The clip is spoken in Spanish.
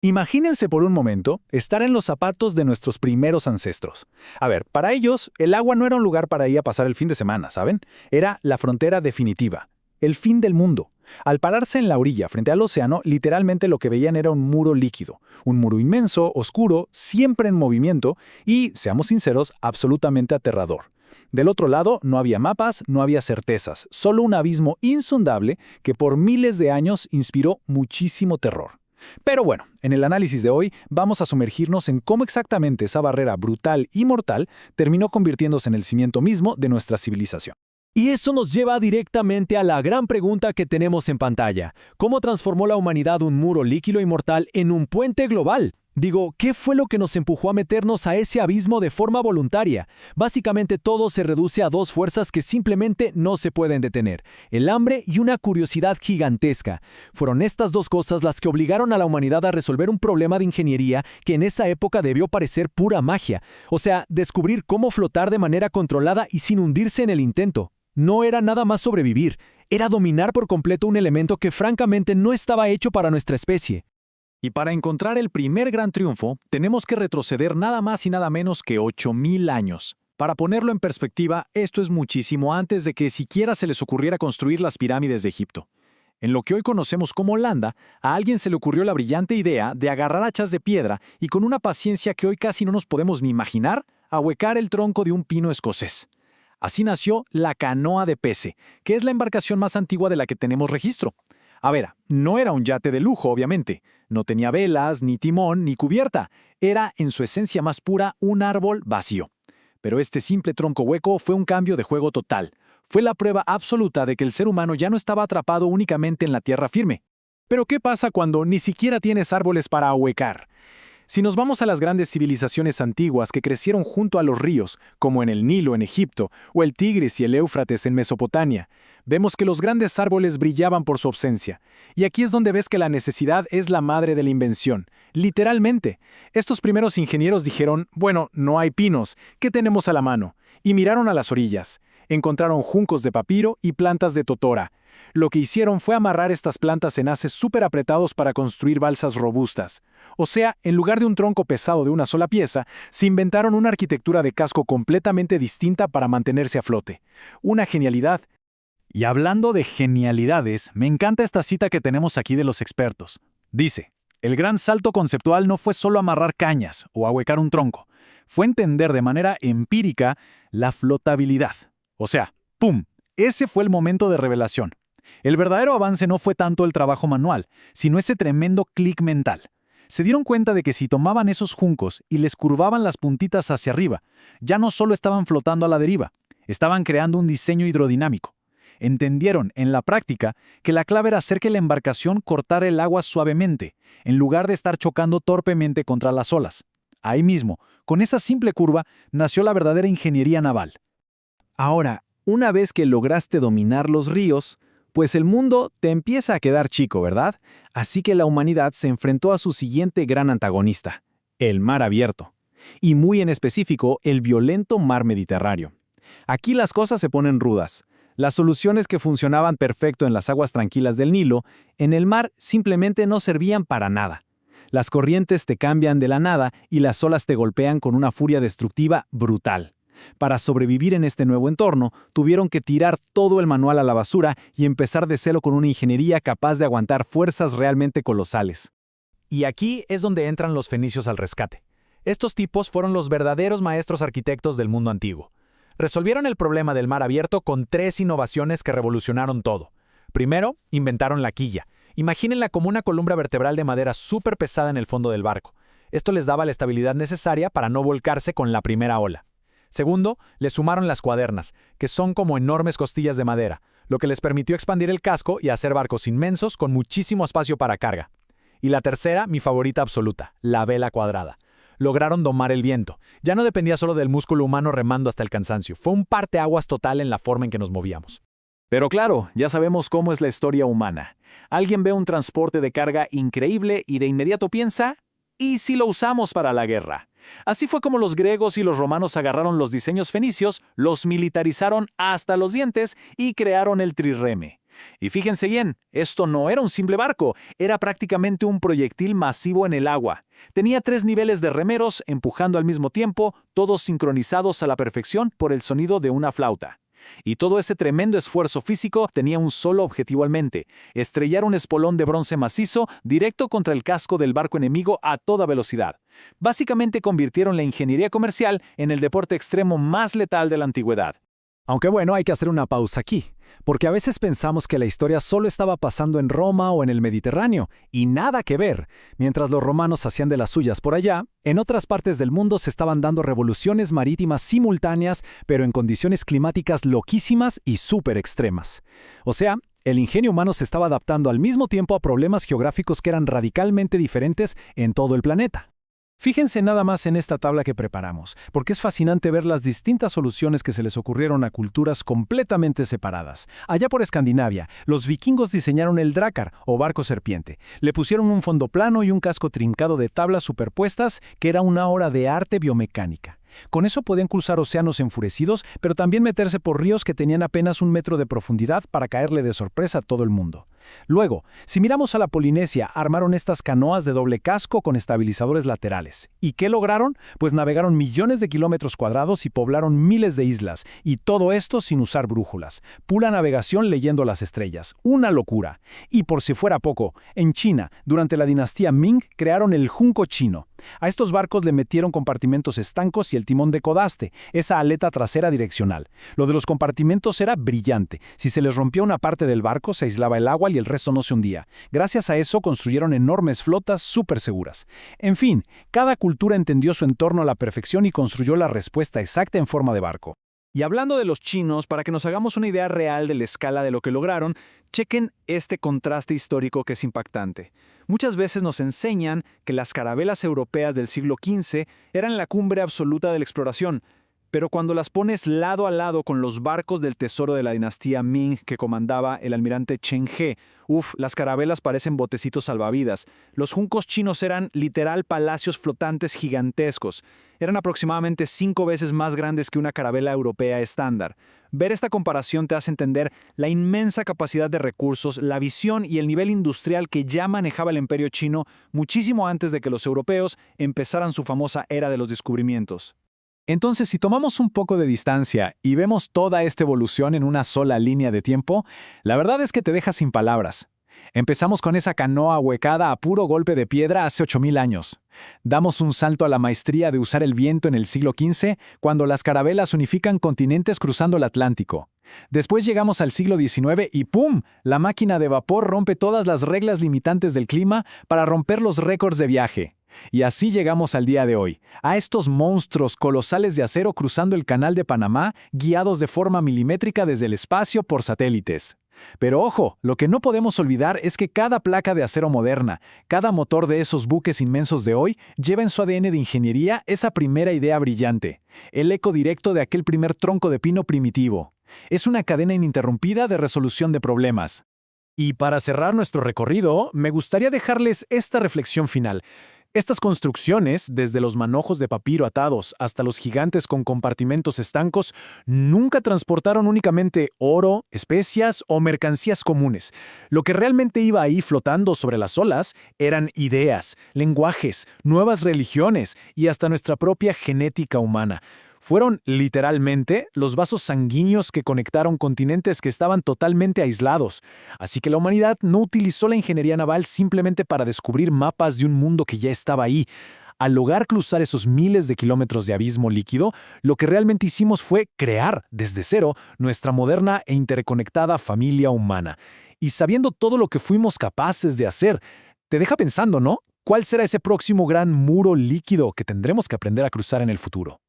Imagínense por un momento estar en los zapatos de nuestros primeros ancestros. A ver, para ellos, el agua no era un lugar para ir a pasar el fin de semana, ¿saben? Era la frontera definitiva, el fin del mundo. Al pararse en la orilla frente al océano, literalmente lo que veían era un muro líquido, un muro inmenso, oscuro, siempre en movimiento y, seamos sinceros, absolutamente aterrador. Del otro lado no había mapas, no había certezas, solo un abismo insondable que por miles de años inspiró muchísimo terror. Pero bueno, en el análisis de hoy vamos a sumergirnos en cómo exactamente esa barrera brutal y mortal terminó convirtiéndose en el cimiento mismo de nuestra civilización. Y eso nos lleva directamente a la gran pregunta que tenemos en pantalla. ¿Cómo transformó la humanidad un muro líquido y mortal en un puente global? Digo, ¿qué fue lo que nos empujó a meternos a ese abismo de forma voluntaria? Básicamente todo se reduce a dos fuerzas que simplemente no se pueden detener: el hambre y una curiosidad gigantesca. Fueron estas dos cosas las que obligaron a la humanidad a resolver un problema de ingeniería que en esa época debió parecer pura magia. O sea, descubrir cómo flotar de manera controlada y sin hundirse en el intento. No era nada más sobrevivir, era dominar por completo un elemento que francamente no estaba hecho para nuestra especie. Y para encontrar el primer gran triunfo, tenemos que retroceder nada más y nada menos que 8000 años. Para ponerlo en perspectiva, esto es muchísimo antes de que siquiera se les ocurriera construir las pirámides de Egipto. En lo que hoy conocemos como Holanda, a alguien se le ocurrió la brillante idea de agarrar hachas de piedra y con una paciencia que hoy casi no nos podemos ni imaginar, ahuecar el tronco de un pino escocés. Así nació la canoa de Pese, que es la embarcación más antigua de la que tenemos registro. A ver, no era un yate de lujo, obviamente. No tenía velas, ni timón, ni cubierta. Era, en su esencia más pura, un árbol vacío. Pero este simple tronco hueco fue un cambio de juego total. Fue la prueba absoluta de que el ser humano ya no estaba atrapado únicamente en la tierra firme. Pero ¿qué pasa cuando ni siquiera tienes árboles para ahuecar? Si nos vamos a las grandes civilizaciones antiguas que crecieron junto a los ríos, como en el Nilo en Egipto o el Tigris y el Éufrates en Mesopotamia, vemos que los grandes árboles brillaban por su ausencia. Y aquí es donde ves que la necesidad es la madre de la invención. Literalmente. Estos primeros ingenieros dijeron, bueno, no hay pinos, ¿qué tenemos a la mano? Y miraron a las orillas. Encontraron juncos de papiro y plantas de totora. Lo que hicieron fue amarrar estas plantas en haces súper apretados para construir balsas robustas. O sea, en lugar de un tronco pesado de una sola pieza, se inventaron una arquitectura de casco completamente distinta para mantenerse a flote. Una genialidad. Y hablando de genialidades, me encanta esta cita que tenemos aquí de los expertos. Dice, el gran salto conceptual no fue solo amarrar cañas o ahuecar un tronco, fue entender de manera empírica la flotabilidad. O sea, ¡pum! Ese fue el momento de revelación. El verdadero avance no fue tanto el trabajo manual, sino ese tremendo clic mental. Se dieron cuenta de que si tomaban esos juncos y les curvaban las puntitas hacia arriba, ya no solo estaban flotando a la deriva, estaban creando un diseño hidrodinámico. Entendieron, en la práctica, que la clave era hacer que la embarcación cortara el agua suavemente, en lugar de estar chocando torpemente contra las olas. Ahí mismo, con esa simple curva, nació la verdadera ingeniería naval. Ahora, una vez que lograste dominar los ríos, pues el mundo te empieza a quedar chico, ¿verdad? Así que la humanidad se enfrentó a su siguiente gran antagonista, el mar abierto. Y muy en específico, el violento mar Mediterráneo. Aquí las cosas se ponen rudas. Las soluciones que funcionaban perfecto en las aguas tranquilas del Nilo, en el mar simplemente no servían para nada. Las corrientes te cambian de la nada y las olas te golpean con una furia destructiva brutal. Para sobrevivir en este nuevo entorno, tuvieron que tirar todo el manual a la basura y empezar de cero con una ingeniería capaz de aguantar fuerzas realmente colosales. Y aquí es donde entran los fenicios al rescate. Estos tipos fueron los verdaderos maestros arquitectos del mundo antiguo. Resolvieron el problema del mar abierto con 3 innovaciones que revolucionaron todo. Primero, inventaron la quilla. Imagínenla como una columna vertebral de madera súper pesada en el fondo del barco. Esto les daba la estabilidad necesaria para no volcarse con la primera ola. Segundo, le sumaron las cuadernas, que son como enormes costillas de madera, lo que les permitió expandir el casco y hacer barcos inmensos con muchísimo espacio para carga. Y la tercera, mi favorita absoluta, la vela cuadrada. Lograron domar el viento. Ya no dependía solo del músculo humano remando hasta el cansancio. Fue un parteaguas total en la forma en que nos movíamos. Pero claro, ya sabemos cómo es la historia humana. Alguien ve un transporte de carga increíble y de inmediato piensa, ¿y si lo usamos para la guerra? Así fue como los griegos y los romanos agarraron los diseños fenicios, los militarizaron hasta los dientes y crearon el trireme. Y fíjense bien, esto no era un simple barco, era prácticamente un proyectil masivo en el agua. Tenía 3 niveles de remeros empujando al mismo tiempo, todos sincronizados a la perfección por el sonido de una flauta. Y todo ese tremendo esfuerzo físico tenía un solo objetivo en mente: estrellar un espolón de bronce macizo directo contra el casco del barco enemigo a toda velocidad. Básicamente convirtieron la ingeniería comercial en el deporte extremo más letal de la antigüedad. Aunque bueno, hay que hacer una pausa aquí, porque a veces pensamos que la historia solo estaba pasando en Roma o en el Mediterráneo, y nada que ver. Mientras los romanos hacían de las suyas por allá, en otras partes del mundo se estaban dando revoluciones marítimas simultáneas, pero en condiciones climáticas loquísimas y súper extremas. O sea, el ingenio humano se estaba adaptando al mismo tiempo a problemas geográficos que eran radicalmente diferentes en todo el planeta. Fíjense nada más en esta tabla que preparamos, porque es fascinante ver las distintas soluciones que se les ocurrieron a culturas completamente separadas. Allá por Escandinavia, los vikingos diseñaron el drácar, o barco serpiente. Le pusieron un fondo plano y un casco trincado de tablas superpuestas, que era una obra de arte biomecánica. Con eso podían cruzar océanos enfurecidos, pero también meterse por ríos que tenían apenas 1 metro de profundidad para caerle de sorpresa a todo el mundo. Luego, si miramos a la Polinesia, armaron estas canoas de doble casco con estabilizadores laterales. ¿Y qué lograron? Pues navegaron millones de kilómetros cuadrados y poblaron miles de islas, y todo esto sin usar brújulas. Pura navegación leyendo las estrellas. ¡Una locura! Y por si fuera poco, en China, durante la dinastía Ming, crearon el junco chino. A estos barcos le metieron compartimentos estancos y el timón de codaste, esa aleta trasera direccional. Lo de los compartimentos era brillante. Si se les rompía una parte del barco, se aislaba el agua y el resto no se hundía. Gracias a eso construyeron enormes flotas súper seguras. En fin, cada cultura entendió su entorno a la perfección y construyó la respuesta exacta en forma de barco. Y hablando de los chinos, para que nos hagamos una idea real de la escala de lo que lograron, chequen este contraste histórico que es impactante. Muchas veces nos enseñan que las carabelas europeas del siglo XV eran la cumbre absoluta de la exploración, pero cuando las pones lado a lado con los barcos del tesoro de la dinastía Ming que comandaba el almirante Chen He, las carabelas parecen botecitos salvavidas. Los juncos chinos eran literal palacios flotantes gigantescos. Eran aproximadamente 5 veces más grandes que una carabela europea estándar. Ver esta comparación te hace entender la inmensa capacidad de recursos, la visión y el nivel industrial que ya manejaba el imperio chino muchísimo antes de que los europeos empezaran su famosa era de los descubrimientos. Entonces, si tomamos un poco de distancia y vemos toda esta evolución en una sola línea de tiempo, la verdad es que te deja sin palabras. Empezamos con esa canoa ahuecada a puro golpe de piedra hace 8000 años. Damos un salto a la maestría de usar el viento en el siglo XV, cuando las carabelas unifican continentes cruzando el Atlántico. Después llegamos al siglo XIX y ¡pum! La máquina de vapor rompe todas las reglas limitantes del clima para romper los récords de viaje. Y así llegamos al día de hoy, a estos monstruos colosales de acero cruzando el Canal de Panamá, guiados de forma milimétrica desde el espacio por satélites. Pero ojo, lo que no podemos olvidar es que cada placa de acero moderna, cada motor de esos buques inmensos de hoy, lleva en su ADN de ingeniería esa primera idea brillante, el eco directo de aquel primer tronco de pino primitivo. Es una cadena ininterrumpida de resolución de problemas. Y para cerrar nuestro recorrido, me gustaría dejarles esta reflexión final. Estas construcciones, desde los manojos de papiro atados hasta los gigantes con compartimentos estancos, nunca transportaron únicamente oro, especias o mercancías comunes. Lo que realmente iba ahí flotando sobre las olas eran ideas, lenguajes, nuevas religiones y hasta nuestra propia genética humana. Fueron, literalmente, los vasos sanguíneos que conectaron continentes que estaban totalmente aislados. Así que la humanidad no utilizó la ingeniería naval simplemente para descubrir mapas de un mundo que ya estaba ahí. Al lograr cruzar esos miles de kilómetros de abismo líquido, lo que realmente hicimos fue crear, desde cero, nuestra moderna e interconectada familia humana. Y sabiendo todo lo que fuimos capaces de hacer, te deja pensando, ¿no? ¿Cuál será ese próximo gran muro líquido que tendremos que aprender a cruzar en el futuro?